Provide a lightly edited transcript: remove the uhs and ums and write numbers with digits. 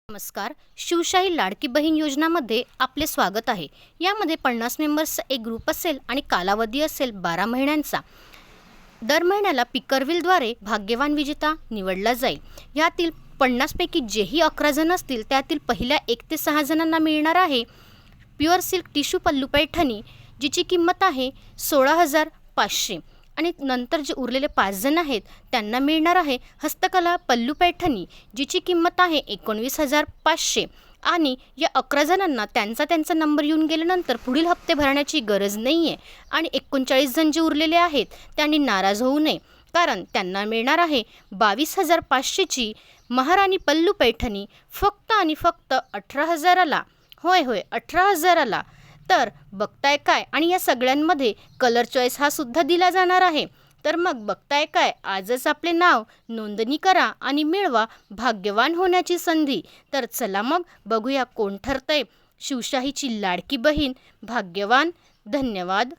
नमस्कार. शिवशाही लाडकी बहीण योजनामध्ये आपले स्वागत आहे. यामध्ये 50 मेंबर्सचा एक ग्रुप असेल आणि कालावधी असेल 12 महिन्यांचा. दर महिन्याला पिकरविलद्वारे भाग्यवान विजेता निवडला जाईल. यातील 50 पैकी जेही 11 जण असतील त्यातील पहिल्या 1 ते 6 जणांना मिळणार आहे प्युअर सिल्क टिश्यू पल्लू पैठणी, जिची किंमत आहे 16,500. आणि नंतर जे उरलेले 5 जण आहेत त्यांना मिळणार आहे हस्तकला पल्लू पैठणी, जिची किंमत आहे 19,500. आणि या 11 जणांना त्यांचा नंबर येऊन गेल्यानंतर पुढील हप्ते भरण्याची गरज नाही आहे. आणि 39 जण जे उरलेले आहेत त्यांनी नाराज होऊ नये, कारण त्यांना मिळणार आहे 22,500ची महाराणी पल्लू पैठणी फक्त आणि फक्त 18,000ला. होय 18,000ला. तर बघताय काय, आणि या सगळ्यांमध्ये कलर चॉईस हा सुद्धा दिला जाणार आहे. तर मग बघताय काय, आजच आपले नाव नोंदणी करा आणि मिळवा भाग्यवान होण्याची संधी. तर चला मग बघूया कोण ठरतंय शिवशाहीची लाडकी बहीण भाग्यवान. धन्यवाद.